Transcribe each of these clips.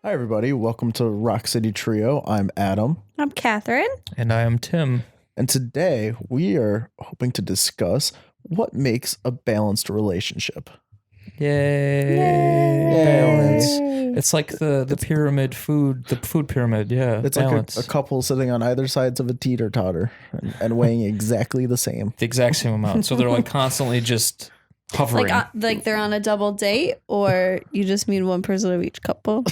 Hi, everybody. Welcome to Rock City Trio. I'm Adam. I'm Catherine. And I am Tim. And today we are hoping to discuss what makes a balanced relationship. Yay. Balance. It's like the pyramid food, the food pyramid. Yeah. It's balance. like a couple sitting on either sides of a teeter totter and weighing exactly the same. The exact same amount. So they're like constantly just hovering. Like they're on a double date, or you just meet one person of each couple.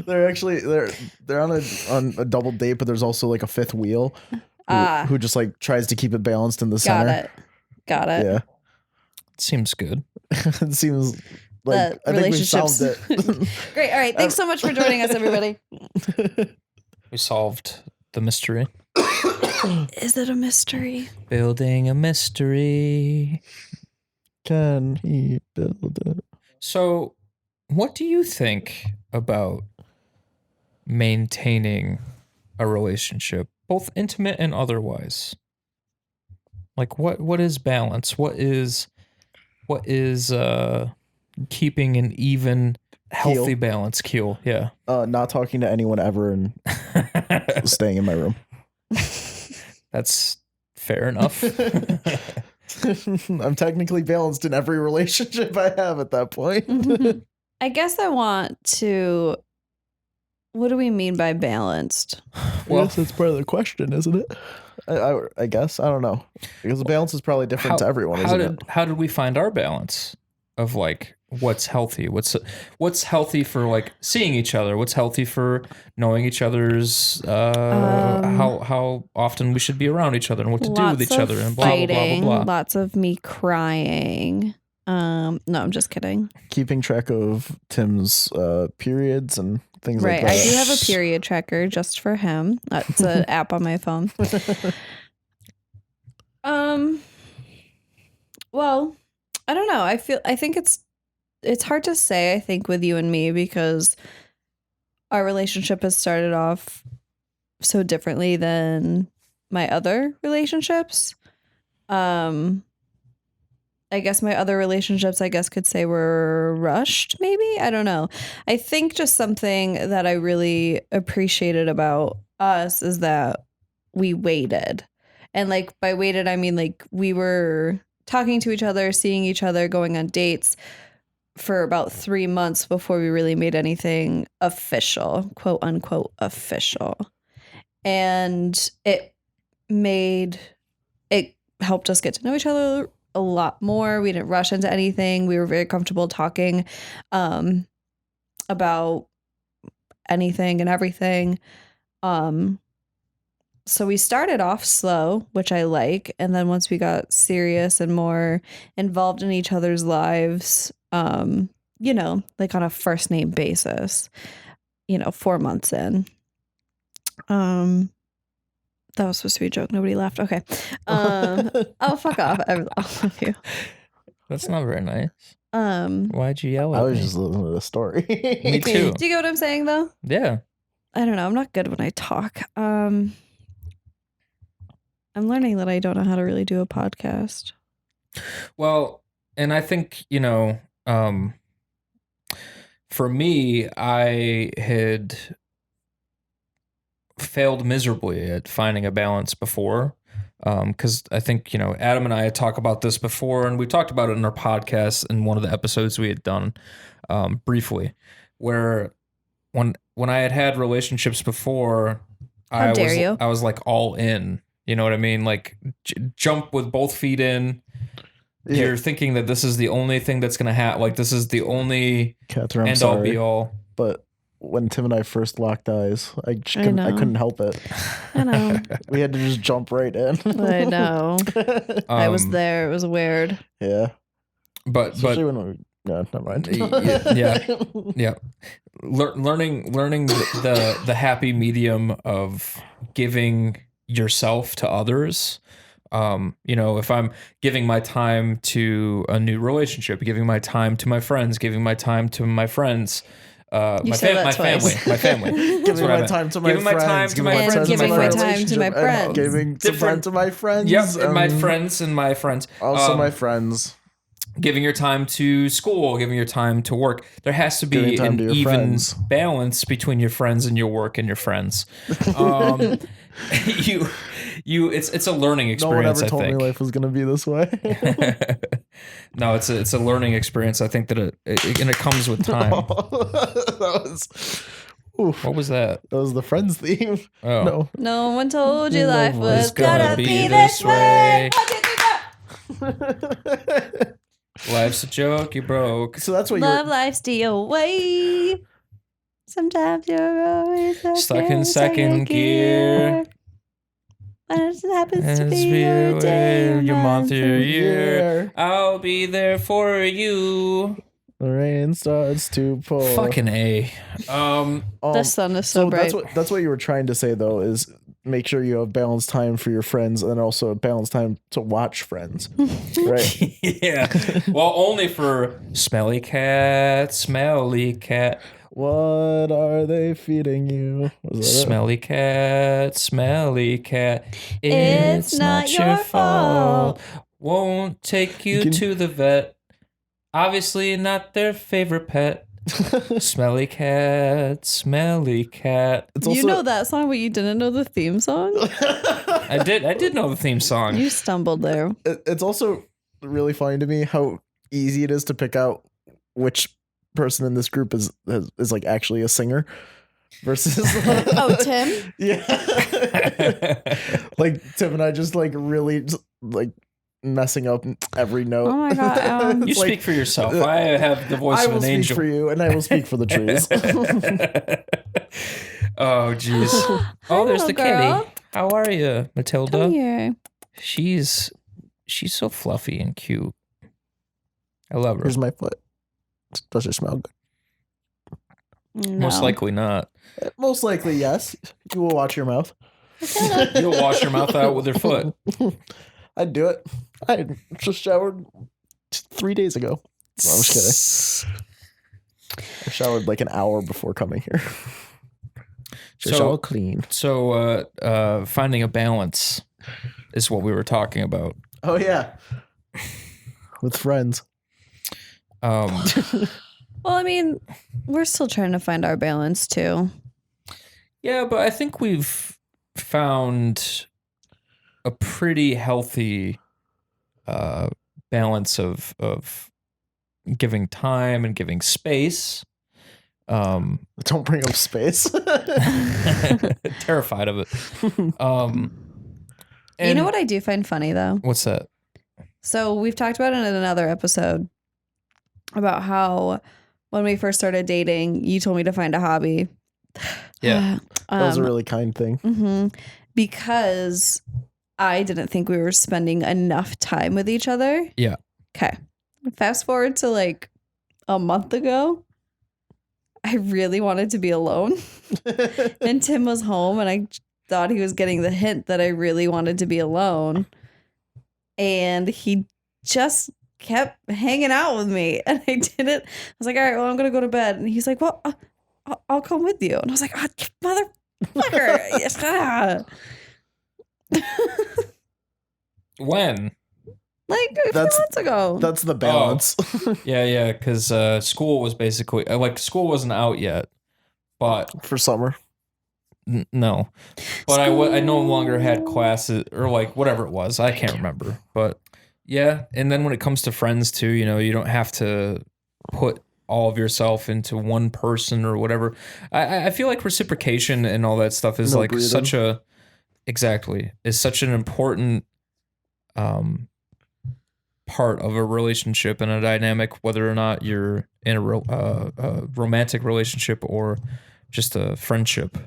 they're actually on a double date, but there's also like a fifth wheel who just like tries to keep it balanced in the center. Got it. Yeah. Seems good. It seems like I think we solved it. Great. All right. Thanks so much for joining us, everybody. We solved the mystery. Is it a mystery? Building a mystery. Can he build it? So, what do you think about maintaining a relationship, both intimate and otherwise? Like, what is balance? What is keeping an even, healthy balance? Keel, yeah. Not talking to anyone ever and staying in my room. That's fair enough. I'm technically balanced in every relationship I have at that point. I guess I want to. What do we mean by balanced? Well, yes, that's part of the question, isn't it? I guess. I don't know. Because the balance is probably different to everyone, isn't it? How did we find our balance of like what's healthy? What's healthy for like seeing each other? What's healthy for knowing each other's how often we should be around each other and what to do with each other and blah, blah, blah, blah, blah. Lots of me crying. No, I'm just kidding. Keeping track of Tim's periods and things like that. Right. I do have a period tracker just for him. It's an app on my phone. Well, I don't know. I think it's hard to say, I think, with you and me, because our relationship has started off so differently than my other relationships. I guess my other relationships, could say were rushed, maybe. I don't know. I think just something that I really appreciated about us is that we waited. And like by waited, I mean like we were talking to each other, seeing each other, going on dates for about 3 months before we really made anything official, quote unquote official. And it helped us get to know each other a lot more. We didn't rush into anything. We were very comfortable talking about anything and everything. So we started off slow, which I like. And then once we got serious and more involved in each other's lives, like on a first name basis, 4 months in. That was supposed to be a joke. Nobody laughed. Okay. Oh, fuck off. I love you. That's not very nice. Why'd you yell at me? I was just listening to the story. Me too. Do you get what I'm saying, though? Yeah. I don't know. I'm not good when I talk. I'm learning that I don't know how to really do a podcast. Well, and I think, for me, I had failed miserably at finding a balance before. Because I think, Adam and I talk about this before, and we talked about it in our podcast in one of the episodes we had done briefly, where when I had relationships before, I was like all in. You know what I mean? Like jump with both feet in. Yeah. You're thinking that this is the only thing that's going to happen. Like this is the only Catherine, end all be all. But when Tim and I first locked eyes, I couldn't help it. I know. We had to just jump right in. I know. I was there. It was weird. Yeah. But when never mind. yeah. Learning the happy medium of giving yourself to others. If I'm giving my time to a new relationship, giving my time to my friends, giving my time to my friends, my family. Giving my time to my friends. Giving my time to my friends. Giving some time to my friends. Yep, and my friends and my friends. Also my friends. giving your time to school, giving your time to work. There has to be an even friends. balance between your friends and your work and your friends. It's a learning experience. No one ever I told think. me life was gonna be this way. No, it's a learning experience. I think that it comes with time. That was. Oof. What was that? That was the Friends theme. Oh. No one told you No life one was was gonna gonna be be this this way. Life's a joke, you broke. So that's what Love you're. life's the way. Sometimes you're always Stuck in second gear. When it happens to It's be your day, your month, your year. year. I'll be there for you. The rain starts to pour. Fucking A. The sun is so bright. That's what you were trying to say though, is make sure you have balanced time for your friends and also balanced time to watch Friends. Right? Yeah. Well, only for smelly cat, smelly cat. What are they feeding you? Was that it? Smelly cat, smelly cat. It's not your fault. Won't take you can- to the vet. Obviously not their favorite pet. Smelly cat, smelly cat. It's You also, know that song, but you didn't know the theme song? I did know the theme song. You stumbled there. It's also really funny to me how easy it is to pick out which person in this group is like actually a singer versus Oh, Tim? Yeah. Like Tim and I just like really like messing up every note. Oh my God, Alan. You It's like, speak for yourself. I have the voice I of will an speak angel. for you and I will speak for the trees. Oh, jeez. Oh, there's little the girl. kitty. How are you, Matilda? Come here. She's so fluffy and cute. I love her. Here's my foot. Does it smell good? Most No. likely not. Most likely, yes. You will watch your mouth. You'll wash your mouth out with your foot. I'd do it. I just showered 3 days ago. No, I'm just kidding. I showered like an hour before coming here. Just all clean. So finding a balance is what we were talking about. Oh yeah. With friends. Well, I mean, we're still trying to find our balance too. Yeah, but I think we've found a pretty healthy balance of giving time and giving space. Don't bring up space. Terrified of it. You know what I do find funny though? What's that? So we've talked about it in another episode about how when we first started dating, you told me to find a hobby. Yeah. That was a really kind thing. Mm-hmm. Because I didn't think we were spending enough time with each other. Yeah. Okay. Fast forward to like a month ago. I really wanted to be alone. And Tim was home and I thought he was getting the hint that I really wanted to be alone. And he just kept hanging out with me. And I didn't. I was like, all right, well, I'm going to go to bed. And he's like, well, I'll come with you. And I was like, oh, motherfucker. When? Like a few months ago. That's the balance. Yeah, because school was basically school wasn't out yet, but For summer. no, but I no longer had classes or like whatever it was. I can't remember, but yeah. And then when it comes to friends too, you don't have to put all of yourself into one person or whatever. I feel like reciprocation and all that stuff is like breathing. such an important part of a relationship and a dynamic, whether or not you're in a romantic relationship or just a friendship.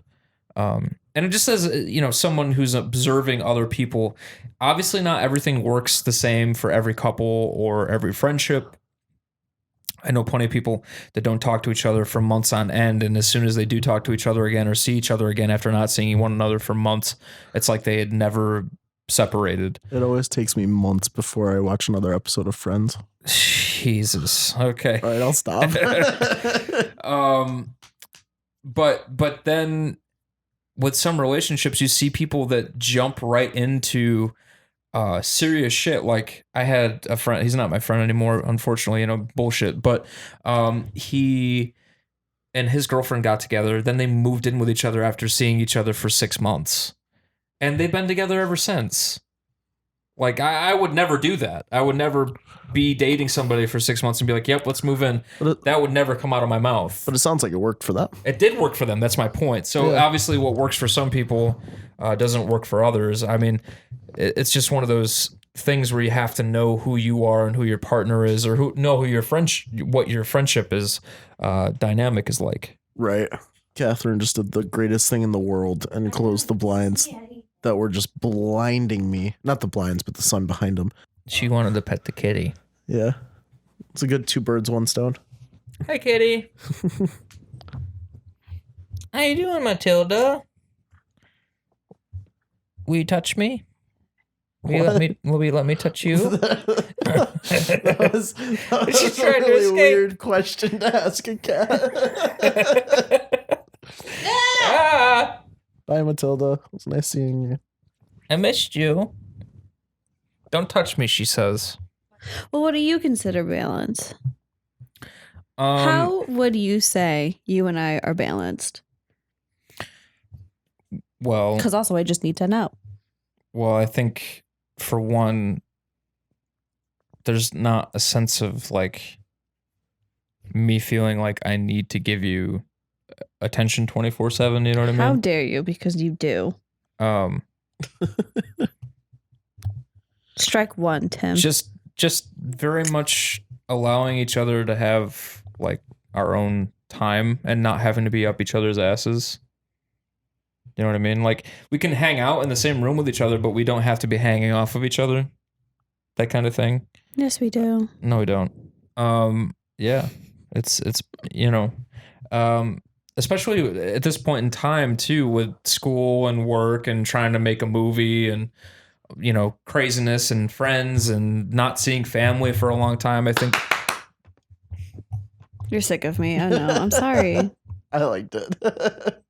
And it just says, someone who's observing other people, obviously not everything works the same for every couple or every friendship. I know plenty of people that don't talk to each other for months on end. And as soon as they do talk to each other again or see each other again after not seeing one another for months, it's like they had never separated. It always takes me months before I watch another episode of Friends. Jesus. Okay. All right, I'll stop. But then with some relationships, you see people that jump right into serious shit. Like I had a friend, he's not my friend anymore, unfortunately, bullshit. But he and his girlfriend got together, then they moved in with each other after seeing each other for 6 months. And they've been together ever since. Like I would never do that. I would never be dating somebody for 6 months and be like, yep, let's move in. That would never come out of my mouth. But it sounds like it worked for them. It did work for them. That's my point. So obviously what works for some people doesn't work for others. I mean, it's just one of those things where you have to know who you are and who your partner is, or know who what your friendship is dynamic is like. Right. Catherine just did the greatest thing in the world and closed the blinds that were just blinding me. Not the blinds, but the sun behind them. She wanted to pet the kitty. Yeah. It's a good 2 birds, 1 stone. Hi, kitty. How you doing, Matilda? Will you touch me? Will you let me touch you? that was She's a trying to really escape. weird question to ask a cat. Ah, Bye, Matilda. It was nice seeing you. I missed you. Don't touch me, she says. Well, what do you consider balance? Um, How would you say you and I are balanced? Well, Because also I just need to know. I think for one, there's not a sense of like me feeling like I need to give you attention 24/7. You know what I mean? How dare you? Because you do. Strike one, Tim. Just very much allowing each other to have like our own time and not having to be up each other's asses. You know what I mean? Like we can hang out in the same room with each other, but we don't have to be hanging off of each other. That kind of thing. Yes, we do. No, we don't. Yeah, it's especially at this point in time too, with school and work and trying to make a movie and craziness and friends and not seeing family for a long time. I think You're sick of me. I know. I'm sorry. I liked it.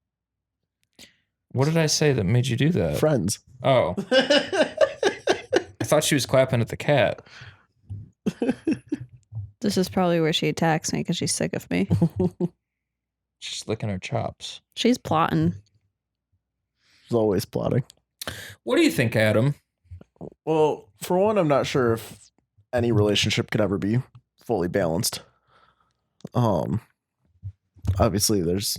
what did I say that made you do that? Friends. Oh, I thought she was clapping at the cat. This is probably where she attacks me because she's sick of me. She's licking her chops. She's plotting. She's always plotting. What do you think, Adam? Well, for one, I'm not sure if any relationship could ever be fully balanced. Obviously there's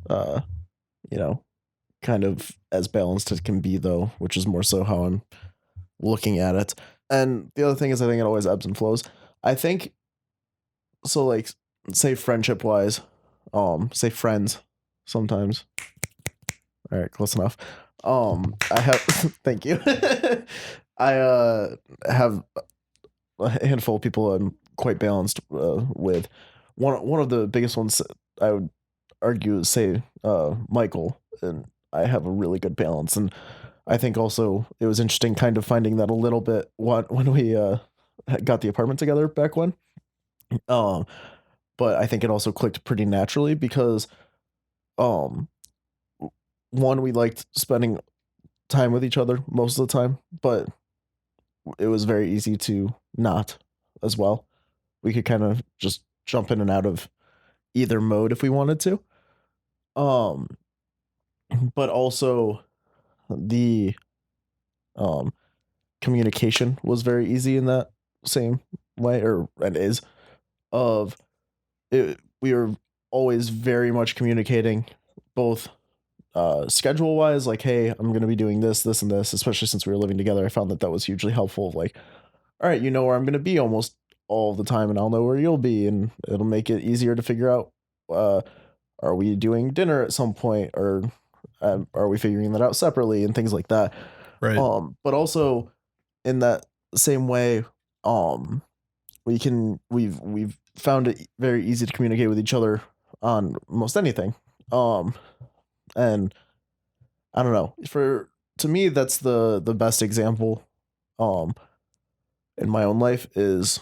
kind of as balanced as can be though, which is more so how I'm looking at it. And the other thing is I think it always ebbs and flows. I think so, like, say friendship wise, say friends sometimes. All right, close enough. I have thank you. I have a handful of people I'm quite balanced with. One of the biggest ones I would argue is say Michael, and I have a really good balance. And I think also it was interesting kind of finding that a little bit when we got the apartment together back when. But I think it also clicked pretty naturally because one, we liked spending time with each other most of the time, but it was very easy to not as well. We could kind of just jump in and out of either mode if we wanted to. But also the communication was very easy in that same way, and is of it. We were always very much communicating both schedule wise, like, hey, I'm going to be doing this, and this, especially since we were living together. I found that was hugely helpful. Like, all right, you know where I'm going to be almost all the time, and I'll know where you'll be, and it'll make it easier to figure out, are we doing dinner at some point, or are we figuring that out separately, and things like that. Right. But also in that same way, we've found it very easy to communicate with each other on most anything. And I don't know, to me, that's the best example, in my own life is,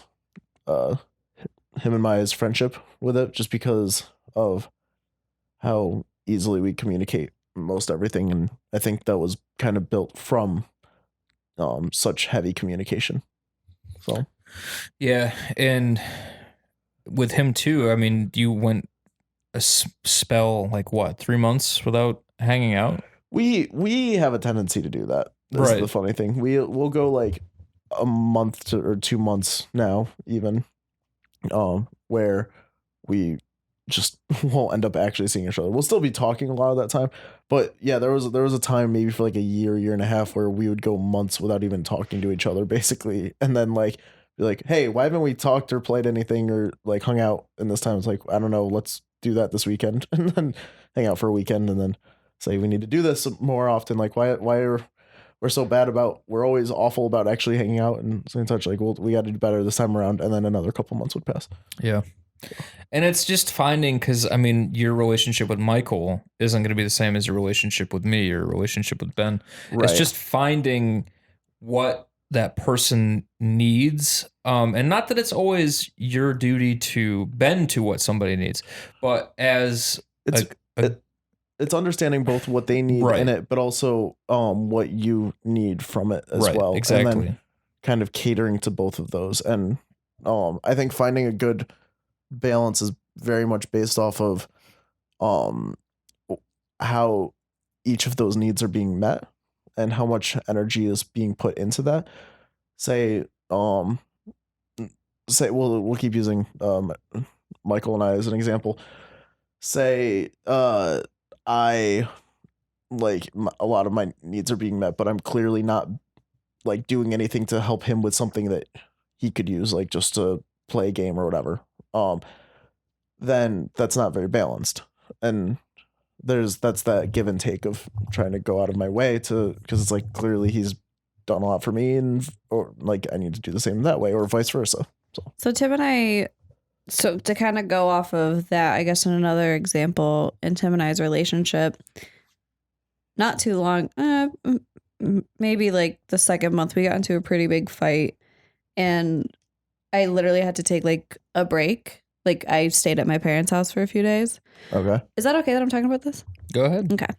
him and Maya's friendship with it, just because of how easily we communicate most everything. And I think that was kind of built from such heavy communication. So Yeah, and with him too, I mean, you went a spell like what, 3 months without hanging out? we have a tendency to do that. This is the funny thing. We'll go like a month or 2 months now, even, where we just won't end up actually seeing each other. We'll still be talking a lot of that time, but yeah, there was a time maybe for like a year and a half where we would go months without even talking to each other, basically, and then like be like, hey, why haven't we talked or played anything or like hung out in this time? It's like, I don't know, let's do that this weekend, and then hang out for a weekend, and then say we need to do this more often. Like, why are we're so bad about, we're always awful about actually hanging out and staying in touch. Like, well, we got to do better this time around, and then another couple months would pass. Yeah. And it's just finding, because I mean, your relationship with Michael isn't going to be the same as your relationship with me, your relationship with Ben. Right. It's just finding what that person needs. And not that it's always your duty to bend to what somebody needs, but as it's understanding both what they need Right. in it, but also what you need from it as Right, well. exactly. And then kind of catering to both of those. And I think finding a good balance is very much based off of how each of those needs are being met and how much energy is being put into that. Say we'll keep using Michael and I as an example. Say I like a lot of my needs are being met, but I'm clearly not like doing anything to help him with something that he could use, like just to play a game or whatever. Then that's not very balanced. And that's that give and take of trying to go out of my way to, because it's like clearly he's done a lot for me, and or like I need to do the same that way, or vice versa. So Tim and I, so to kind of go off of that, I guess in another example in Tim and I's relationship, not too long, maybe like the second month, we got into a pretty big fight, and I literally had to take like a break. Like I stayed at my parents' house for a few days. Okay. Is that okay that I'm talking about this? Go ahead. Okay.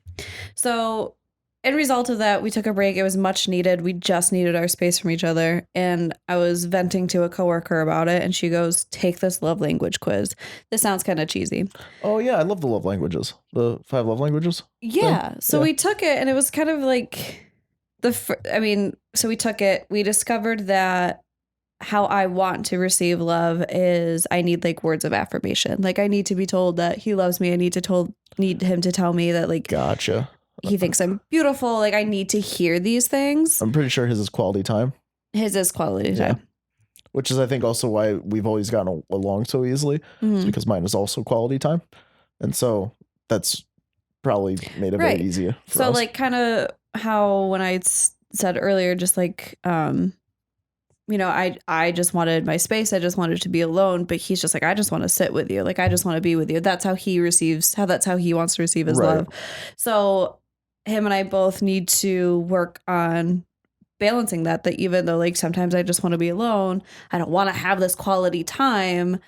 So in result of that, we took a break. It was much needed. We just needed our space from each other. And I was venting to a coworker about it. And she goes, take this love language quiz. This sounds kind of cheesy. Oh yeah. I love the love languages. The 5 love languages. Yeah. Thing. So we took it, and it was kind of like so we took it, we discovered that how I want to receive love is I need like words of affirmation. Like I need to be told that he loves me. I need him to tell me that like, gotcha, he thinks I'm beautiful. Like I need to hear these things. I'm pretty sure his is quality time. His is quality time. Which is, I think, also why we've always gotten along so easily. Mm-hmm. It's because mine is also quality time. And so that's probably made it very easy for us. Like kind of how when I said earlier, just like, you know, I just wanted my space. I just wanted to be alone. But he's just like, I just want to sit with you. Like, I just want to be with you. That's how he wants to receive his love. So him and I both need to work on balancing that even though like sometimes I just want to be alone, I don't want to have this quality time.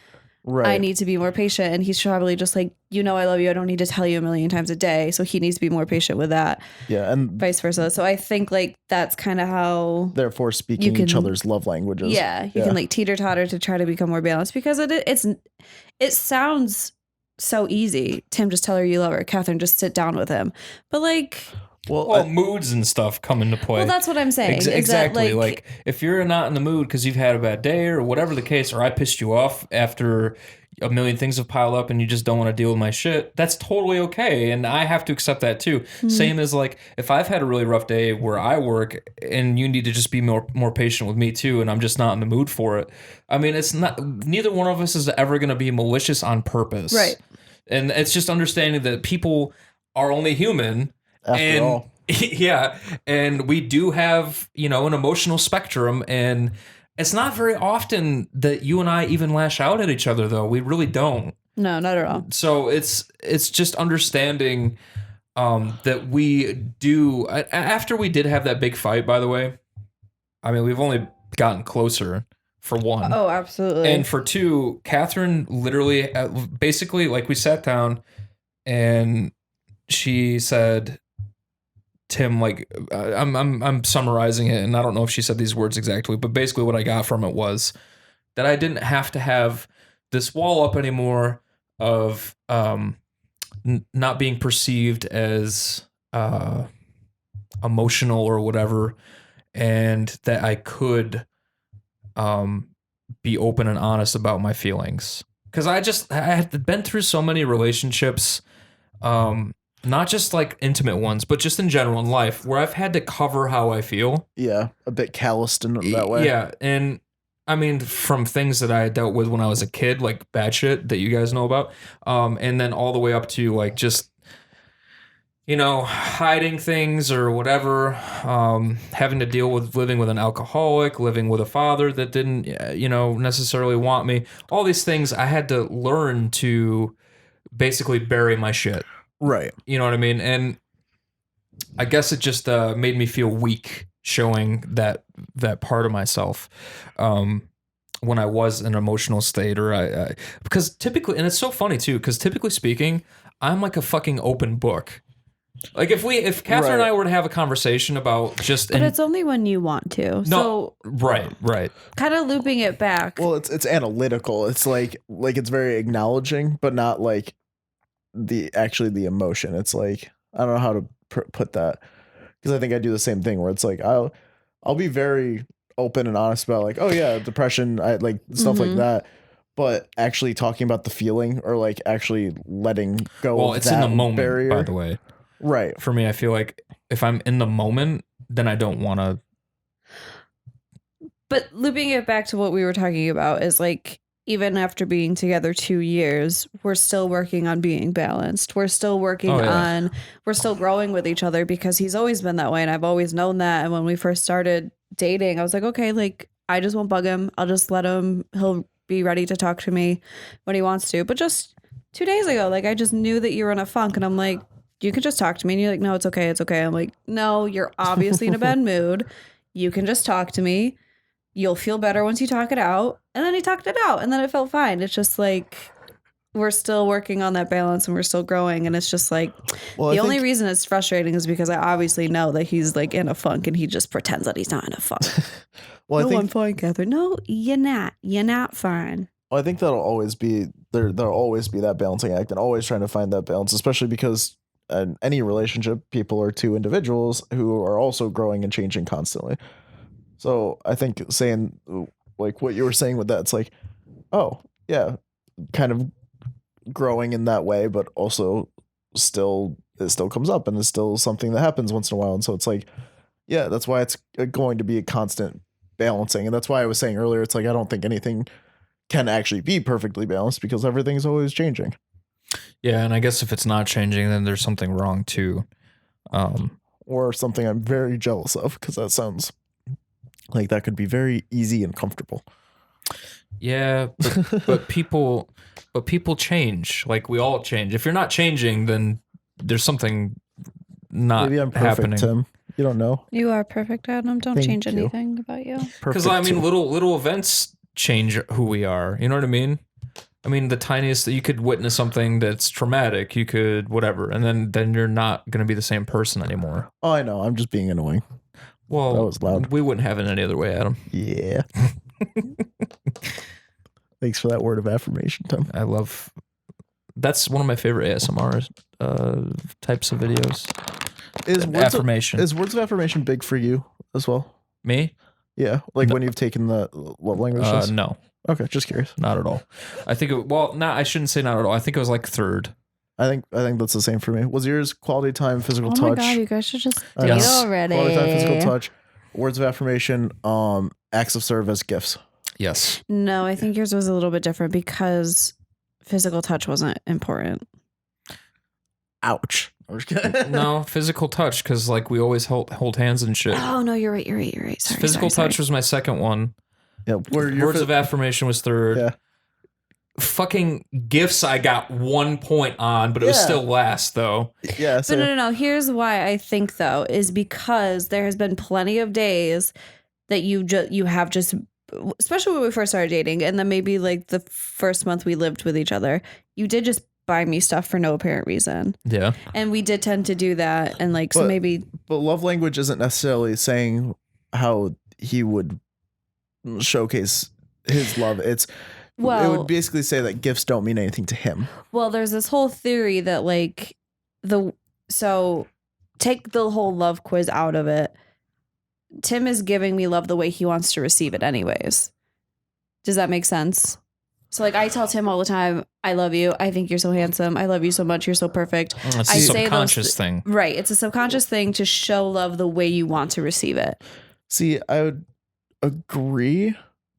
Right. I need to be more patient. And he's probably just like, you know, I love you. I don't need to tell you a million times a day. So he needs to be more patient with that. Yeah. And vice versa. So I think like that's kind of how. Therefore, speaking each other's love languages. Yeah. You can like teeter totter to try to become more balanced, because it sounds so easy. Tim, just tell her you love her. Catherine, just sit down with him. But like. Well, moods and stuff come into play. Well, that's what I'm saying. Exactly. Like if you're not in the mood because you've had a bad day or whatever the case, or I pissed you off after a million things have piled up and you just don't want to deal with my shit, that's totally okay. And I have to accept that too. Mm-hmm. Same as like if I've had a really rough day where I work and you need to just be more patient with me too, and I'm just not in the mood for it. I mean, it's not, neither one of us is ever going to be malicious on purpose. Right. And it's just understanding that people are only human. After all. Yeah, and we do have, you know, an emotional spectrum, and it's not very often that you and I even lash out at each other, though. We really don't. No, not at all. So it's just understanding that we do. After we did have that big fight, by the way, I mean, we've only gotten closer, for one. Oh, absolutely. And for two, Catherine literally, basically, like we sat down and she said, Tim, like I'm summarizing it, and I don't know if she said these words exactly, but basically what I got from it was that I didn't have to have this wall up anymore of not being perceived as emotional or whatever, and that I could be open and honest about my feelings. Because I had been through so many relationships, not just like intimate ones, but just in general in life, where I've had to cover how I feel. Yeah, a bit calloused in that way. Yeah, and I mean, from things that I dealt with when I was a kid, like bad shit that you guys know about, and then all the way up to like just, you know, hiding things or whatever, having to deal with living with an alcoholic, living with a father that didn't, you know, necessarily want me. All these things I had to learn to basically bury my shit. Right. You know what I mean? And I guess it just made me feel weak showing that part of myself when I was in an emotional state, or I because typically, and it's so funny too, because typically speaking, I'm like a fucking open book. Like if Catherine and I were to have a conversation about just, but it's only when you want to. No, so right. Kind of looping it back. Well, it's analytical. It's like it's very acknowledging, but not like the emotion. It's like, I don't know how to put that, because I think I do the same thing where it's like I'll be very open and honest about like, oh yeah, depression, I like stuff like that. But actually talking about the feeling, or like actually letting go. Well, it's in the moment, barrier. By the way. Right. For me, I feel like if I'm in the moment, then I don't want to. But looping it back to what we were talking about is like, even after being together 2 years, we're still working on being balanced. We're still working on, we're still growing with each other, because he's always been that way. And I've always known that. And when we first started dating, I was like, okay, like I just won't bug him. I'll just let him, he'll be ready to talk to me when he wants to. But just 2 days ago, like I just knew that you were in a funk, and I'm like, you can just talk to me. And you're like, no, it's okay. It's okay. I'm like, no, you're obviously in a bad mood. You can just talk to me. You'll feel better once you talk it out. And then he talked it out, and then it felt fine. It's just like, we're still working on that balance, and we're still growing. And it's just like, the only reason it's frustrating is because I obviously know that he's like in a funk, and he just pretends that he's not in a funk. Well, I'm fine, Catherine. No, you're not. You're not fine. Well, I think that'll always be there'll always be that balancing act, and always trying to find that balance, especially because in any relationship, people are two individuals who are also growing and changing constantly. So I think saying like what you were saying with that, it's like, oh yeah, kind of growing in that way, but also it still comes up, and it's still something that happens once in a while. And so it's like, yeah, that's why it's going to be a constant balancing. And that's why I was saying earlier, it's like, I don't think anything can actually be perfectly balanced, because everything's always changing. Yeah, and I guess if it's not changing, then there's something wrong too. Or something I'm very jealous of, because that sounds like that could be very easy and comfortable. Yeah, but people change. Like we all change. If you're not changing, then there's something not Maybe I'm perfect, happening. Tim. You don't know. You are perfect, Adam. Don't change anything about you. Because I mean, little events change who we are. You know what I mean? I mean, the tiniest that you could witness something that's traumatic, you could whatever, and then you're not going to be the same person anymore. Oh, I know. I'm just being annoying. Well, that was loud. We wouldn't have it any other way, Adam. Yeah. Thanks for that word of affirmation, Tim. That's one of my favorite ASMR types of videos. Is words of affirmation big for you as well? Me? Yeah. Like when you've taken the love languages? No. Okay, just curious. Not at all. I think I shouldn't say not at all. I think it was like third. I think that's the same for me. Was yours quality time, physical touch? Oh my god, you guys should just date already. Quality time, physical touch, words of affirmation, acts of service, gifts. Yes. No, I think yours was a little bit different, because physical touch wasn't important. Ouch. No, physical touch, because like we always hold hands and shit. Oh no, you're right. Sorry, physical touch was my second one. Yeah, words of affirmation was third. Yeah. Fucking gifts I got 1 point on, but it was still last though. Yeah. So. But no. Here's why I think though, is because there has been plenty of days that you have just, especially when we first started dating, and then maybe like the first month we lived with each other, you did just buy me stuff for no apparent reason. Yeah. And we did tend to do that, and like, so maybe love language isn't necessarily saying how he would showcase his love. It would basically say that gifts don't mean anything to him. Well, there's this whole theory that like so take the whole love quiz out of it. Tim is giving me love the way he wants to receive it anyways. Does that make sense? So like I tell Tim all the time, I love you. I think you're so handsome. I love you so much. You're so perfect. It's a subconscious thing. Right. It's a subconscious thing to show love the way you want to receive it. See, I would agree,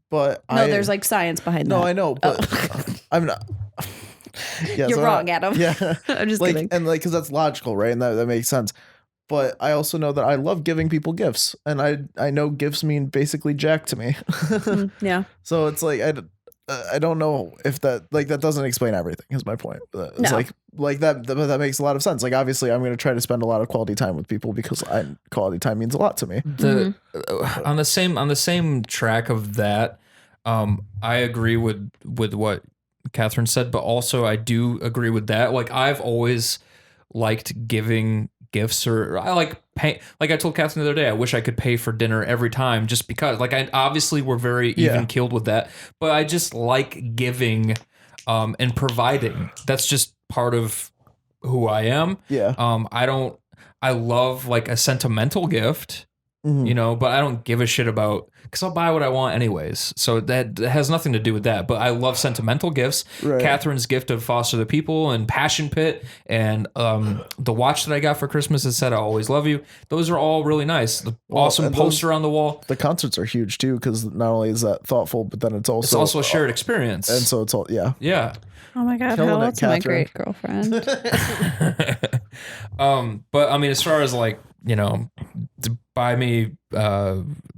but there's like science behind that. No, I know, but I'm not. Yeah, you're wrong, Adam. Yeah. I'm just like, kidding. And like, because that's logical, right? And that makes sense. But I also know that I love giving people gifts, and I know gifts mean basically jack to me. Yeah. So it's like I don't know if that doesn't explain everything. Is my point. It's like that makes a lot of sense. Like obviously, I'm going to try to spend a lot of quality time with people because quality time means a lot to me. On the same track of that, I agree with what Catherine said, but also I do agree with that. Like I've always liked giving gifts, or I like pay. Like I told Catherine the other day, I wish I could pay for dinner every time, just because. Like I obviously we're very even keeled with that, but I just like giving, and providing. That's just part of who I am. Yeah. I love like a sentimental gift. You know, but I don't give a shit about, because I'll buy what I want anyways. So that has nothing to do with that. But I love sentimental gifts. Right. Catherine's gift of Foster the People and Passion Pit and the watch that I got for Christmas that said I always love you. Those are all really nice. The awesome poster on the wall. The concerts are huge too, because not only is that thoughtful, but then it's also a shared experience. And so it's all yeah. Oh my God, how old's my great girlfriend? But I mean, as far as like, you know, to buy me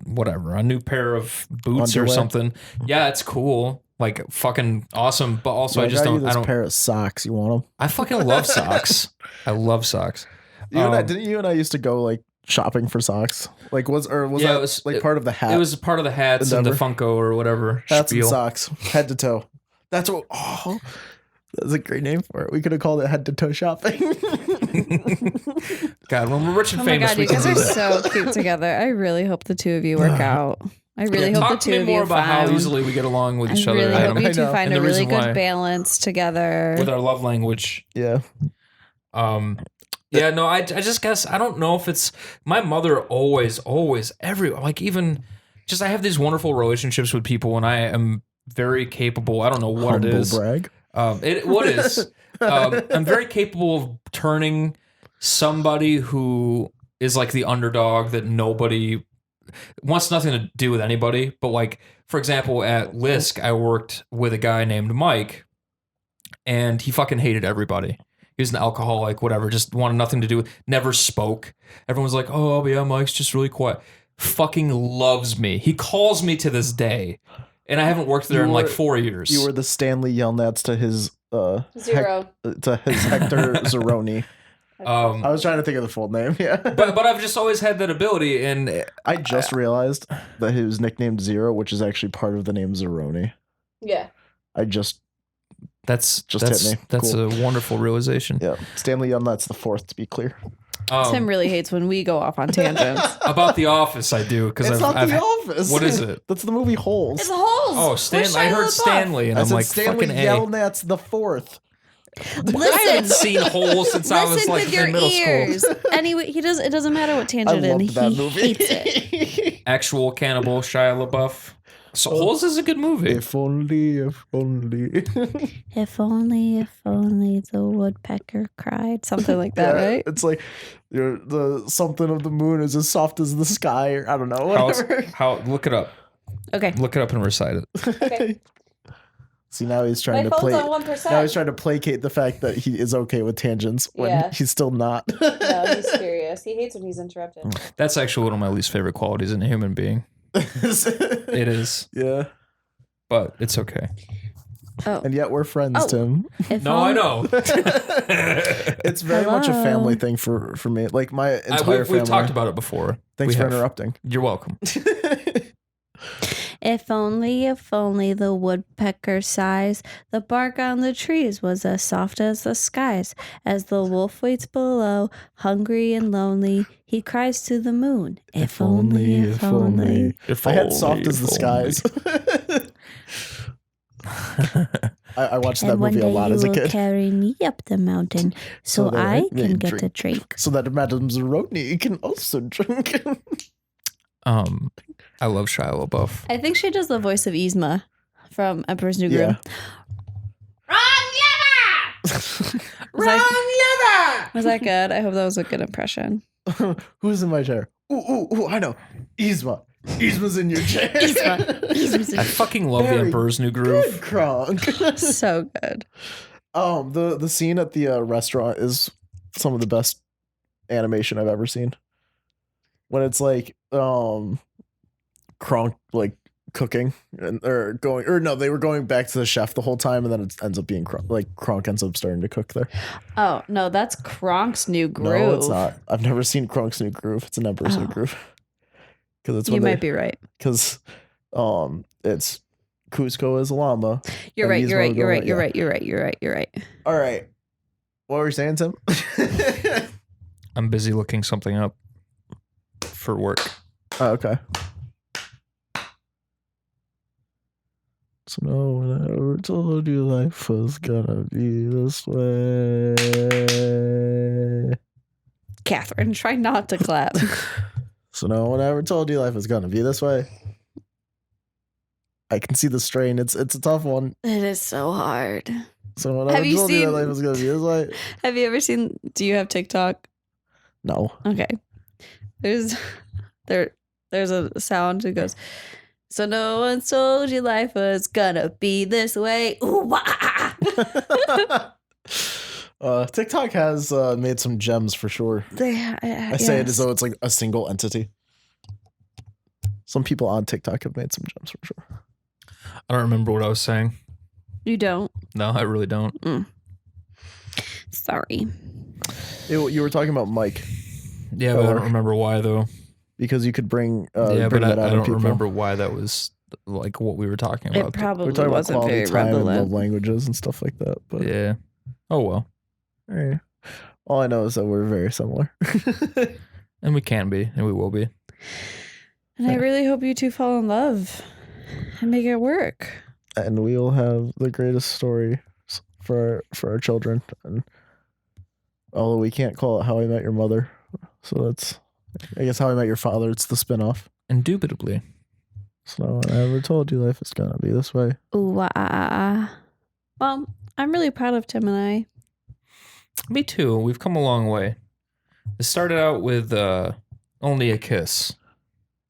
whatever, a new pair of boots or something. Yeah, it's cool. Like fucking awesome. But also I just don't. I don't. Pair of socks. You want them? I fucking love socks. I love socks. Didn't you and I used to go like shopping for socks? Like was that part of the hat? It was part of the hats and the Funko or whatever. Hats spiel. And socks, head to toe. That's what. Oh, that's a great name for it. We could have called it head to toe shopping. God, when we're rich and famous, God, you guys are so cute together. I really hope the two of you work out. I really hope the two of you more about how easily we get along with each other. I really hope you two find a really good balance together with our love language. Yeah. Yeah. No, I just guess I don't know if it's my mother. Always, like even just I have these wonderful relationships with people, and I am very capable. I don't know what Humble it is. Brag. What is? I'm very capable of turning somebody who is like the underdog that nobody wants nothing to do with anybody. But like, for example, at Lisk, I worked with a guy named Mike, and he fucking hated everybody. He was an alcoholic, whatever, just wanted nothing to do with, never spoke. Everyone's like, oh, yeah, Mike's just really quiet. Fucking loves me. He calls me to this day. And I haven't worked there in like 4 years. You were the Stanley Yelnats to his Zero. to his Hector Zeroni. I was trying to think of the full name. Yeah, but I've just always had that ability, and I just realized that he was nicknamed Zero, which is actually part of the name Zeroni. Yeah, that's hit me. That's cool. A wonderful realization. Yeah, Stanley Yelnats the fourth, to be clear. Tim really hates when we go off on tangents. About The Office, I do, because It's not The Office. What is it? That's the movie Holes. It's Holes. Oh, I heard Stanley, and I'm like, Stanley fucking A. Yelnats the fourth. I haven't seen Holes since I was like in middle school. Anyway, it doesn't matter what tangent in. He hates it. Actual Cannibal Shia LaBeouf. So Holes is a good movie. If only. If only the woodpecker cried. Something like that, right? It's like the something of the moon is as soft as the sky, or I don't know. Whatever. Look it up. Okay. Look it up and recite it. Okay. See, now he's trying to play. Now he's trying to placate the fact that he is okay with tangents when he's still not. No, he's curious. He hates when he's interrupted. That's actually one of my least favorite qualities in a human being. It is. Yeah. But it's okay. Oh. And yet we're friends, Tim. I know. It's very much a family thing for me. Like my entire family. We've talked about it before. Thanks for interrupting. You're welcome. If only the woodpecker sighs, the bark on the trees was as soft as the skies. As the wolf waits below, hungry and lonely, he cries to the moon. If only, if only. If I had only, soft as the if skies. I watched that And one movie a day lot you as a will kid. carry me up the mountain, so that I may can get a drink. So that Madame Zeroni can also drink. I love Shia LaBeouf. I think she does the voice of Yzma from Emperor's New Yeah. Groove. Was that good? I hope that was a good impression. Who's in my chair? Ooh, I know. Yzma. Yzma's in your chair. Yzma's I fucking love the Very Emperor's New Groove. Good, Kronk. so good. The scene at the restaurant is some of the best animation I've ever seen. When it's like Kronk like cooking and they were going back to the chef the whole time, and then it ends up being Kronk ends up starting to cook there. Oh no, that's Kronk's New Groove. No, it's not. I've never seen Kronk's New Groove. It's an Emperor's New Groove. Because it's you might be right. Because it's Cusco is a llama. You're right. You're right. All right. What were you saying, Tim? I'm busy looking something up for work. Oh, okay. So no one ever told you life was gonna be this way. Catherine, try not to clap. So no one ever told you life was gonna be this way. I can see the strain. It's a tough one. It is so hard. So no one ever told you that life was gonna be this way. Have you ever seen? Do you have TikTok? No. Okay. There's a sound that goes. So no one told you life was gonna be this way. Ooh, wah. TikTok has made some gems for sure. I say it as though it's like a single entity. Some people on TikTok have made some gems for sure. I don't remember what I was saying. You don't? No, I really don't. Sorry. You were talking about Mike. Yeah, but I don't remember why though. Because you could bring but bring that I out don't of people. remember why that was like what we were talking about. It probably We're talking about wasn't quality very time and relevant. love languages and stuff like that. But Yeah. Oh well. eh. All I know is that we're very similar. And we can be, and we will be. And I really hope you two fall in love and make it work. And we'll have the greatest story for our children. And although we can't call it How I Met Your Mother, so that's, I guess, How I Met Your Father. It's the spinoff. Indubitably. So I never told you life is gonna be this way. Ooh, Well, I'm really proud of Tim and I. Me too. We've come a long way. It started out with only a kiss.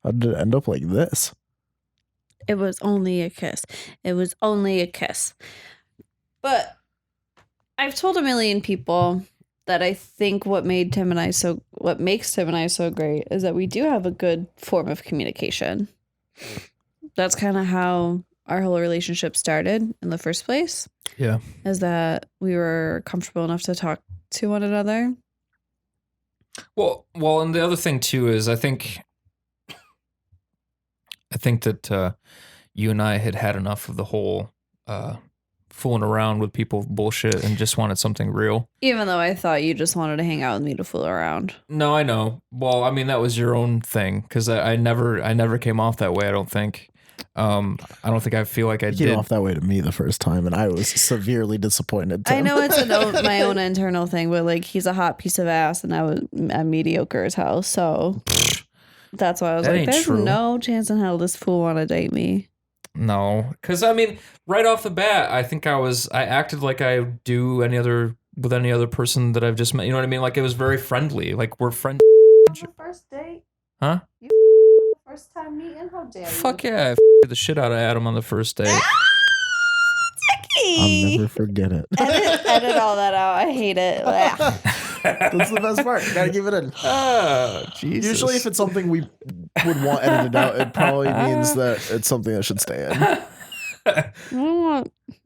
How did it end up like this? It was only a kiss. It was only a kiss. But I've told a million people that I think what makes Tim and I so great is that we do have a good form of communication. That's kind of how our whole relationship started in the first place. Yeah. Is that we were comfortable enough to talk to one another. Well, and the other thing too is I think that you and I had enough of the whole fooling around with people bullshit and just wanted something real. Even though I thought you just wanted to hang out with me to fool around. No, I know. Well, I mean that was your own thing because I never came off that way. I don't think. I don't think I feel like I You did. came off that way to me the first time, and I was severely disappointed. Tim. I know it's my own internal thing, but like he's a hot piece of ass, and I'm mediocre as hell. So that's why I was That like, ain't "There's true. no chance in hell this fool want to date me." No, because I mean, right off the bat, I think I acted like I do with any other person that I've just met. You know what I mean? Like it was very friendly. Like we're friends. On the first date, Huh? you the first time meeting. How dare you? Fuck yeah! I the shit out of Adam on the first day. I'll never forget it. Edit all that out. I hate it. That's the best part. Gotta give it in. Oh, Jesus. Usually, if it's something we would want edited out, it probably means that it's something that should stay in.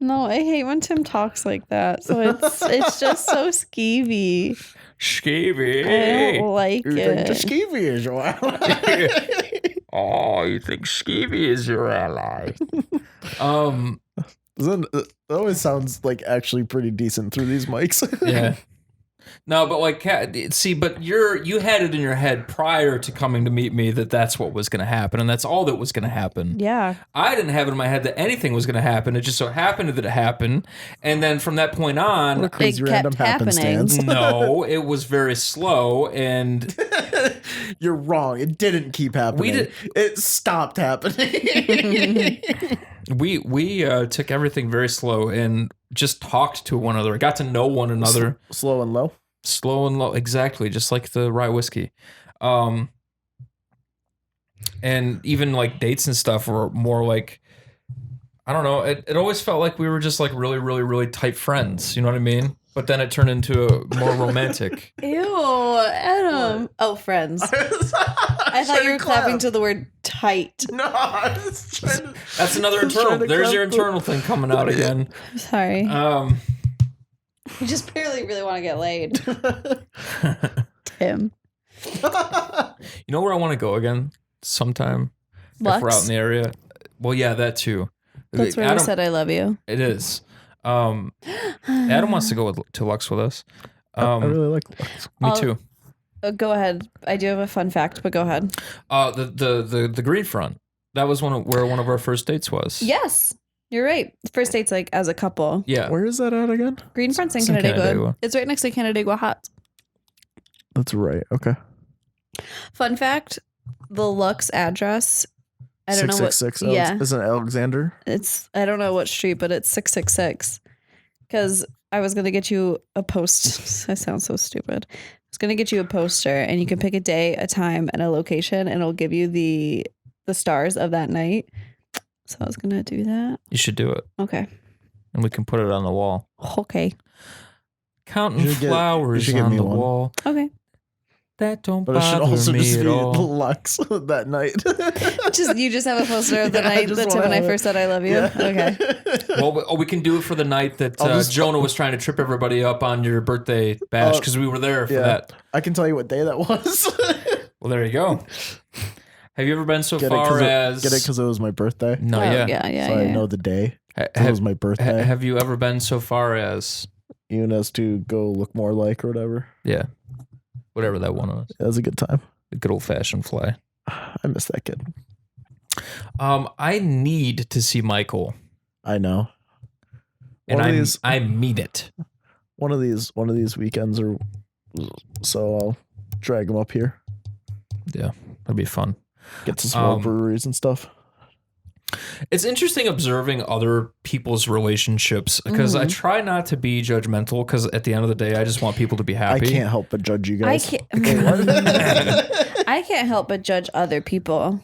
No, I hate when Tim talks like that. So it's just so skeevy. I Skeevy. don't like You're it. just skeevy as well. Oh, you think Skeevy is your ally? That always sounds like actually pretty decent through these mics. Yeah. No, but like, see, but you had it in your head prior to coming to meet me that that's what was going to happen, and that's all that was going to happen. Yeah. I didn't have it in my head that anything was going to happen. It just so happened that it happened, and then from that point on, What a crazy It random kept happening. happenstance. no, it was very slow, and You're wrong. It didn't keep happening. It stopped happening. we took everything very slow and just talked to one another. Got to know one another. Slow and low. Slow and low, exactly, just like the rye whiskey. And even like dates and stuff were more like, I don't know, it always felt like we were just like really, really, really tight friends. You know what I mean? But then it turned into a more romantic. Ew, Adam. Oh, friends. I thought you were clapping to the word tight. No, I was trying to. That's another internal. There's your internal thing coming out again. I'm sorry. We just barely really want to get laid. Tim. You know where I want to go again sometime? Lux? If we're out in the area. Well, yeah, that too. That's where you said I love you. It is. Adam wants to go to Lux with us. I really like Lux. Me too. Go ahead. I do have a fun fact, but go ahead. The Green Front. That was where one of our first dates was. Yes, you're right. First dates like as a couple. Yeah. Where is that at again? Green Front's in It's in Canandaigua. Canandaigua. It's right next to Canandaigua Hot. That's right. Okay. Fun fact: the Lux address. I don't know what. 666. Yeah, Isn't it Alexander? it's. I don't know what street, but it's 666. Because I was gonna get you a post. I sound so stupid. I was gonna get you a poster, and you can pick a day, a time, and a location, and it'll give you the stars of that night. So I was gonna do that. You should do it. Okay. And we can put it on the wall. Okay. Counting You should get- flowers you should get on me the one. wall. Okay. That don't But it should bother also me just at be all. Lux that night. You just have a poster of the Yeah, I night just that Tim wanna and I have it. first said I love you. Yeah. Okay. Well, we can do it for the night that I'll just- Jonah was trying to trip everybody up on your birthday bash because we were there for yeah. that. I can tell you what day that was. Well, there you go. Have you ever been so Get far as... Get it because it was my birthday. No, Oh, yeah. yeah. So I know the day. Ha- It was my birthday. have you ever been so far as... Even as to go look more like or whatever. Yeah. Whatever that one was. It was a good time. The good old-fashioned fly. I miss that kid. I need to see Michael. I know. And One of these- I mean it. One of these weekends, or so I'll drag him up here. Yeah. That'd be fun. Get to some more breweries and stuff. It's interesting observing other people's relationships because I try not to be judgmental because at the end of the day, I just want people to be happy. I can't help but judge you I guys. can't. Wait, what? I can't help but judge other people.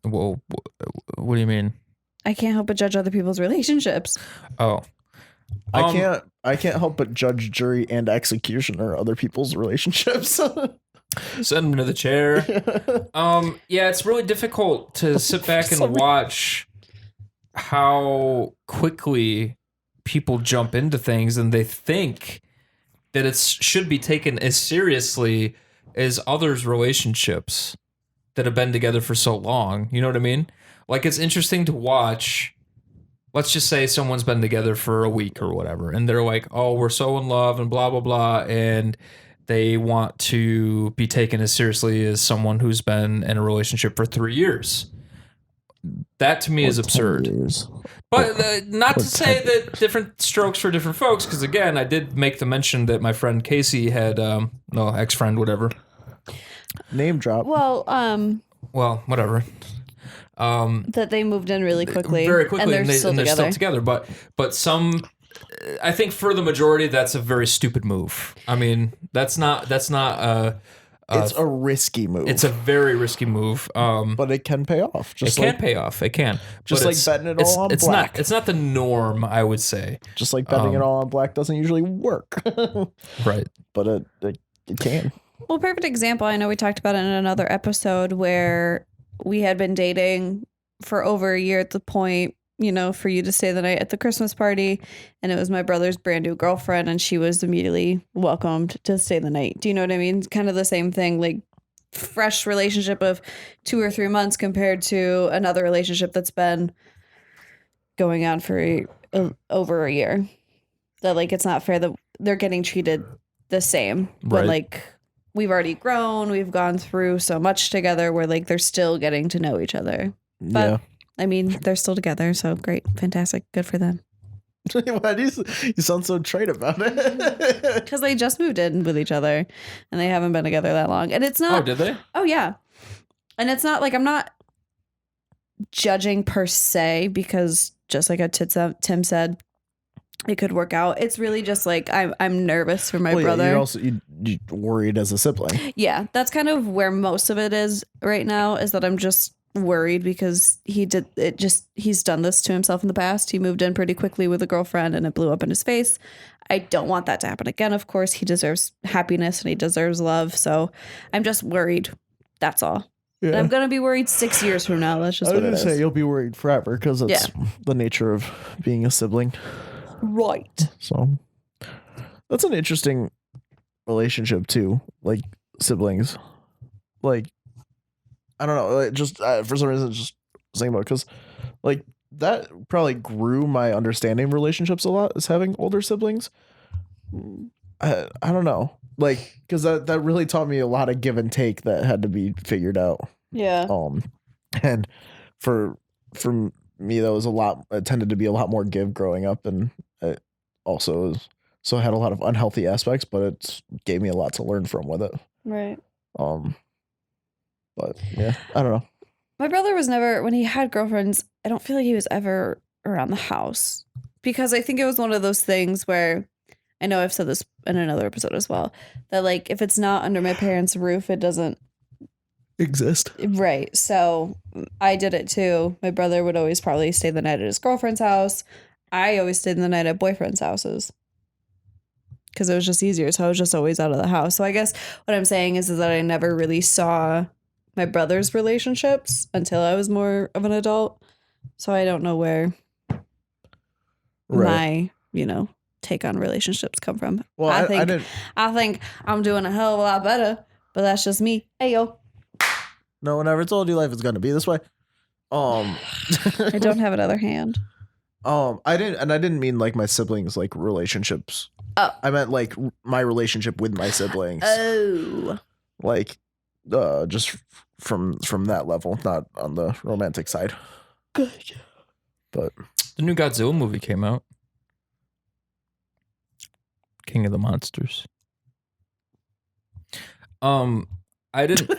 Well, what do you mean? I can't help but judge other people's relationships. Oh, I can't help but judge jury and executioner other people's relationships. send him to the chair. Yeah, it's really difficult to sit back and watch how quickly people jump into things and they think that it should be taken as seriously as others' relationships that have been together for so long. You know what I mean? Like, it's interesting to watch. Let's just say someone's been together for a week or whatever, and they're like, oh, we're so in love and blah, blah, blah. And they want to be taken as seriously as someone who's been in a relationship for 3 years. That to me is absurd. But not to say that different strokes for different folks, because again, I did make the mention that my friend Casey had, ex-friend, whatever. Name drop. Well, Whatever. that they moved in really quickly. Very quickly, and they're still together. But some, I think for the majority, that's a very stupid move. I mean, that's not It's a risky move. It's a very risky move. But it can pay off. It can pay off. It can. Just But like betting it all on it's black. It's not the norm, I would say. Just like betting it all on black doesn't usually work. Right. But it can. Well, perfect example. I know we talked about it in another episode where we had been dating for over a year at the point, for you to stay the night at the Christmas party. And it was my brother's brand new girlfriend, and she was immediately welcomed to stay the night. Do you know what I mean? Kind of the same thing. Like fresh relationship of 2 or 3 months compared to another relationship that's been going on for over a year. That like it's not fair that they're getting treated the same. But Right. like we've already grown, we've gone through so much together where like they're still getting to know each other. But Yeah. I mean, they're still together, so great, fantastic, good for them. Why do you sound so trite about it? Because they just moved in with each other and they haven't been together that long. And it's Oh, not did they? Oh yeah. And it's not like I'm not judging per se because just like Tim said, it could work out. It's really just like I'm nervous for my brother. You're also you worried as a sibling. Yeah, that's kind of where most of it is right now, is that I'm just worried because he's done this to himself in the past. He moved in pretty quickly with a girlfriend and it blew up in his face. I don't want that to happen again. Of course, he deserves happiness and he deserves love. So I'm just worried. That's all. Yeah. And I'm going to be worried 6 years from now. That's just I what was it gonna say is. you'll be worried forever because it's the nature of being a sibling. Right. So that's an interesting relationship too, like siblings. Like I don't know, like just for some reason, just thinking about because like that probably grew my understanding of relationships a lot, is having older siblings. I don't know, like because that really taught me a lot of give and take that had to be figured out. Yeah. And for me, that was it tended to be a lot more give growing up, and it also so it had a lot of unhealthy aspects, but it gave me a lot to learn from with it. Right. But yeah, I don't know. My brother was never, when he had girlfriends, I don't feel like he was ever around the house, because I think it was one of those things where, I know I've said this in another episode as well, that like if it's not under my parents' roof, it doesn't Exist. Right. So I did it too. My brother would always probably stay the night at his girlfriend's house. I always stayed the night at boyfriends' houses because it was just easier. So I was just always out of the house. So I guess what I'm saying is that I never really saw my brother's relationships until I was more of an adult. So I don't know where my, take on relationships come from. Well, I didn't. think I'm doing a hell of a lot better, but that's just me. Hey, yo. No one ever told you life is going to be this way. I don't have another hand. I didn't mean like my siblings like relationships. Oh. I meant like my relationship with my siblings. Oh. Like just from that level, not on the romantic side. Good. But The new Godzilla movie came out. King of the Monsters. I didn't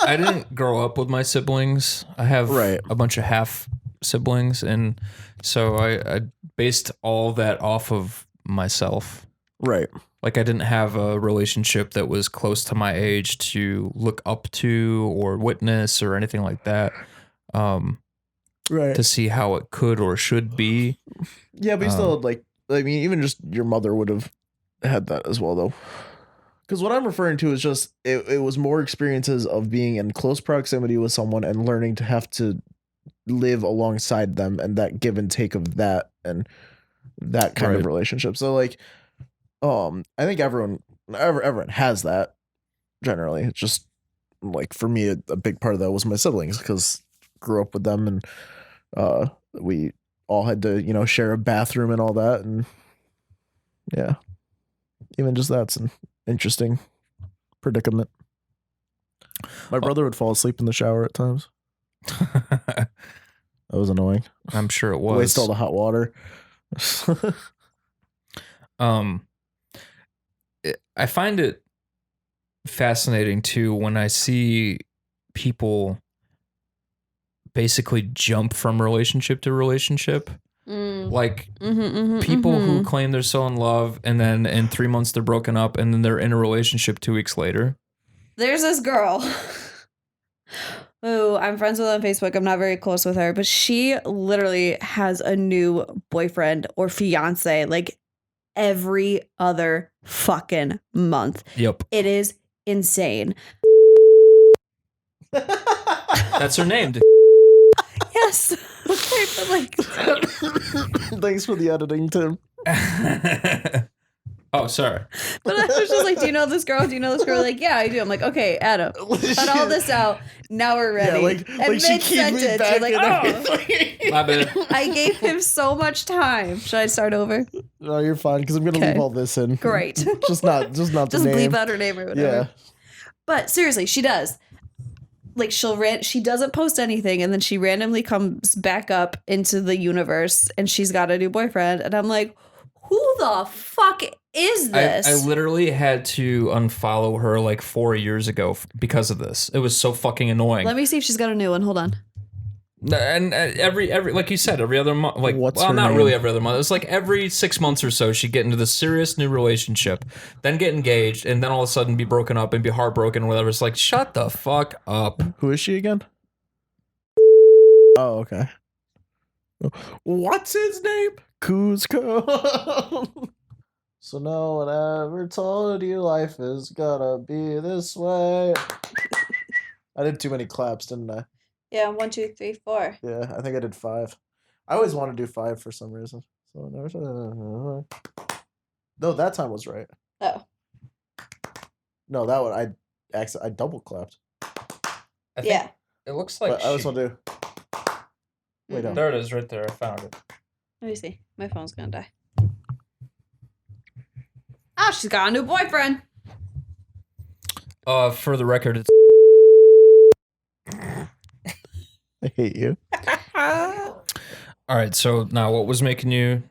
I didn't grow up with my siblings. I have a bunch of half siblings, and so I based all that off of myself. Right. Like I didn't have a relationship that was close to my age to look up to or witness or anything like that. Right. To see how it could or should be. Yeah, but you still like, I mean, even just your mother would have had that as well, though. Because what I'm referring to is just it was more experiences of being in close proximity with someone and learning to have to live alongside them, and that give and take of that and that kind of relationship. So like, I think everyone has that generally. It's just like for me, a big part of that was my siblings because grew up with them, and we all had to share a bathroom and all that, and yeah, even just that's an interesting predicament. My brother would fall asleep in the shower at times. That was annoying. I'm sure it was. Waste all the hot water. I find it fascinating too when I see people basically jump from relationship to relationship. Like people who claim they're so in love and then in 3 months they're broken up and then they're in a relationship 2 weeks later. There's this girl who I'm friends with on Facebook. I'm not very close with her, but she literally has a new boyfriend or fiance like every other fucking month. Yep. It is insane. That's her name. Yes. Okay, but like Thanks for the editing, Tim. Oh, sorry. But I was just like, do you know this girl? Do you know this girl? Like, yeah, I do. I'm like, okay, Adam, cut all this out. Now we're ready. Yeah, like she keyed me back you're like, in oh. My bad. I gave him so much time. Should I start over? No, you're fine because I'm gonna Okay. leave all this in. Great. just not the Just name. bleep out her name or whatever. Yeah. But seriously, she does. Like she doesn't post anything, and then she randomly comes back up into the universe, and she's got a new boyfriend, and I'm like, who the fuck is this? I literally had to unfollow her like 4 years ago because of this. It was so fucking annoying. Let me see if she's got a new one. Hold on. And every like you said, every other month, like What's well, her not name? really every other month. It's like every 6 months or so, she'd get into this serious new relationship, then get engaged, and then all of a sudden be broken up and be heartbroken or whatever. It's like, shut the fuck up. Who is she again? Oh, okay. What's his name? Kuzco. So no one ever told you life is gonna be this way. I did too many claps, didn't I? Yeah, 1, 2, 3, 4. Yeah, I think I did 5. I always want to do 5 for some reason. So never. No, that time was right. Oh. No, that one I double clapped. I think Yeah. it looks like But I just want to do. Wait, no. There it is, right there. I found it. Let me see. My phone's gonna die. Oh, she's got a new boyfriend. For the record, it's I hate you. all right. So now, what was making you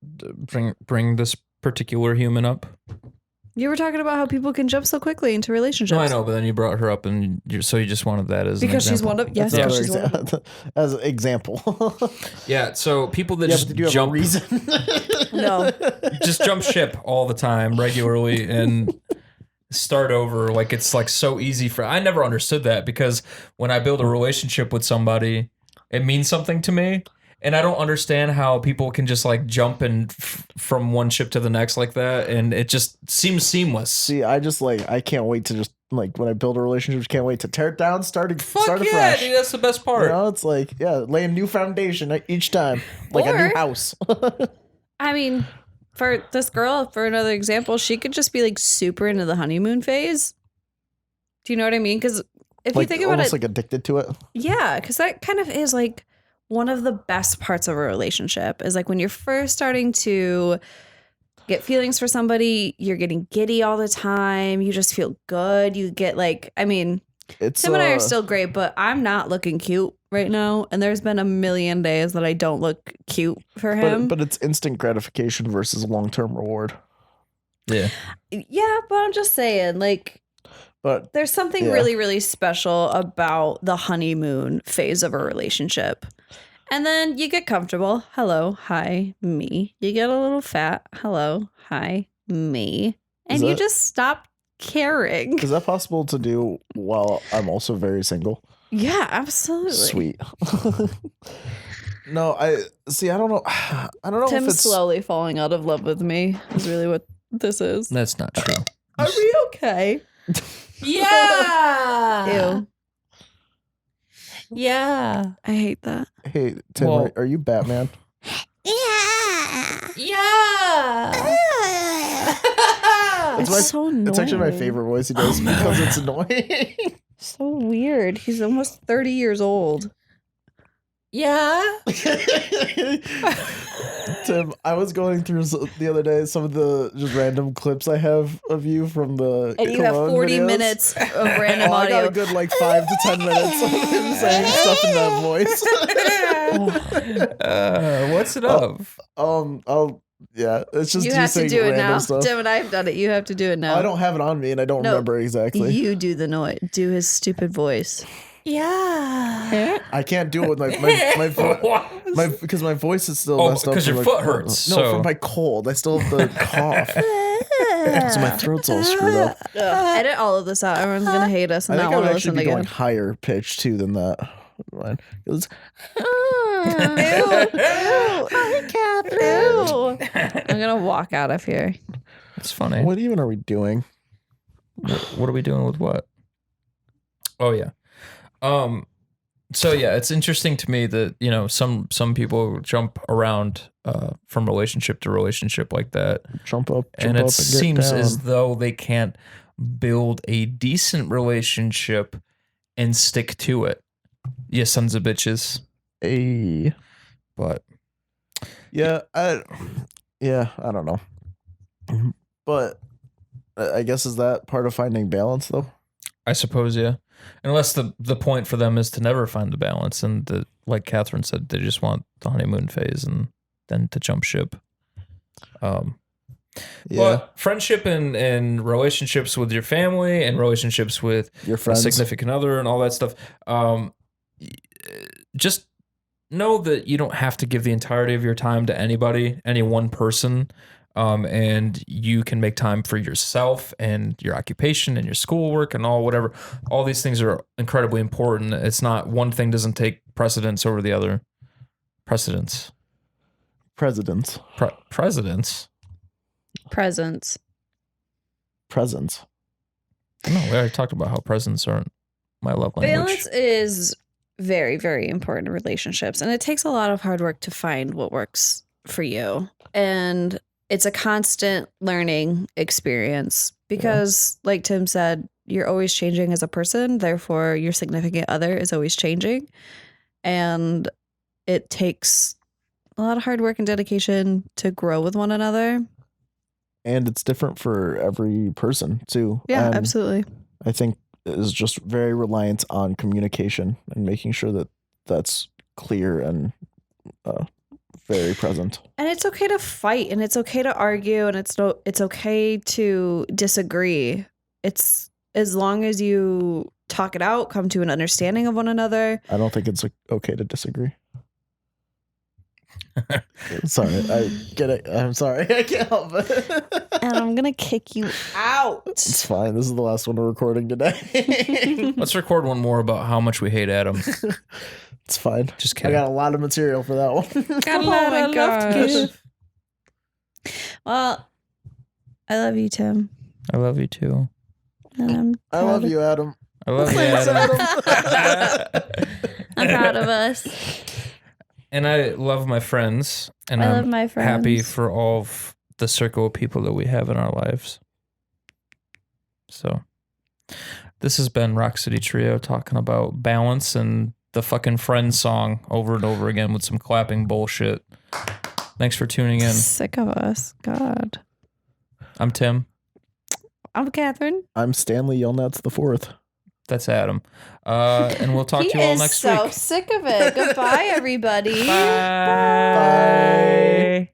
bring this particular human up? You were talking about how people can jump so quickly into relationships. No, I know, but then you brought her up, and so you just wanted that as Because an she's example. one of yes, That's she's one another of them. as an example. Yeah. So people that Yeah, just but did you have jump a reason? No. just jump ship all the time regularly and start over like it's like so easy for I never understood that because when I build a relationship with somebody it means something to me and I don't understand how people can just like jump and from one ship to the next like that and it just seems seamless. See, I can't wait to just like when I build a relationship, just can't wait to tear it down, start Fuck yeah, afresh. dude, that's the best part. You know, it's like lay a new foundation each time, like a Or- new house. I mean, for this girl, for another example, she could just be like super into the honeymoon phase. Do you know what I mean? Because if you Like think about almost it, like addicted to it. yeah, because that kind of is like one of the best parts of a relationship is like when you're first starting to get feelings for somebody, you're getting giddy all the time. You just feel good. You get like, I mean, It's Tim and I are still great, but I'm not looking cute right now. And there's been a million days that I don't look cute for him. but it's instant gratification versus long term reward. Yeah. Yeah, but I'm just saying, like, But there's something Yeah. really, really special about the honeymoon phase of a relationship. And then you get comfortable. Hello, hi, me. You get a little fat. Hello, hi, me. And you that- just stop caring. is that possible to do while I'm also very single? Yeah, absolutely. Sweet. No, I don't know. I don't know if Tim's it's slowly falling out of love with me is really what this is. That's not true. Are we okay? Yeah. Ew. Yeah. I hate that. Hey, Tim, Well- are you Batman? Yeah. It's It's so annoying. It's actually my favorite voice he does because it's annoying. So weird. He's almost 30 years old. Yeah. Tim, I was going through the other day some of the just random clips I have of you from the And you have Cologne 40 videos. minutes of random Oh, I got audio. a good like 5 to 10 minutes of him saying stuff in that voice. What's it of? It's just You have to saying do it random now. stuff. Tim and I have done it. You have to do it now. I don't have it on me and I don't No, remember exactly. You do the noise. Do his stupid voice. Yeah. I can't do it with because my voice is still Oh, messed up. 'cause from, your like, foot hurts, No, so- from my cold. I still have the cough. So my throat's all screwed up. Edit all of this out. Everyone's going to hate us I and think not I would want to actually listen be going again. higher pitch too than that. Mine. It was, Ew. I'm going to walk out of here. It's funny. what even are we doing? What are we doing with what? Oh yeah. So yeah, it's interesting to me that, you know, some people jump around from relationship to relationship like that. Jump up, And get it seems down. as though they can't build a decent relationship and stick to it. You sons of bitches. Hey. But Yeah, I don't know. But I guess is that part of finding balance though? I suppose, yeah. Unless the point for them is to never find the balance, and like Catherine said, they just want the honeymoon phase and then to jump ship. Yeah. But friendship and relationships with your family and relationships with Your a friends. significant other and all that stuff, just know that you don't have to give the entirety of your time to anybody, any one person. And you can make time for yourself and your occupation and your schoolwork and whatever. All these things are incredibly important. It's not one thing doesn't take precedence over the other. Presidents. Presidents. Presidents. Presents. Presents. No, we already talked about how presents aren't my love language. Balance is very, very important in relationships. And it takes a lot of hard work to find what works for you. And it's a constant learning experience because, like Tim said, you're always changing as a person. Therefore, your significant other is always changing. And it takes a lot of hard work and dedication to grow with one another. And it's different for every person too. Yeah, and absolutely. I think it is just very reliant on communication and making sure that that's clear and very present. And it's okay to fight, and it's okay to argue, and it's okay to disagree. It's as long as you talk it out, come to an understanding of one another. I don't think it's okay to disagree. Sorry, I get it. I'm sorry, I can't help it. And I'm gonna kick you out. It's fine. This is the last one we're recording today. Let's record one more about how much we hate Adam. It's fine. Just I kidding. got a lot of material for that one. Got a lot of love to give. Well, I love you, Tim. I love you too. And I love you, Adam. I love you, Thanks, Adam. I'm proud of us. And I love my friends. And I I'm love my friends. happy for all of the circle of people that we have in our lives. So this has been Rock City Trio talking about balance and the fucking Friends song over and over again with some clapping bullshit. Thanks for tuning in. Sick of us. God. I'm Tim. I'm Catherine. I'm Stanley Yelnats the Fourth. That's Adam. And we'll talk to you all next week. He is so sick of it. Goodbye, everybody. Bye. Bye.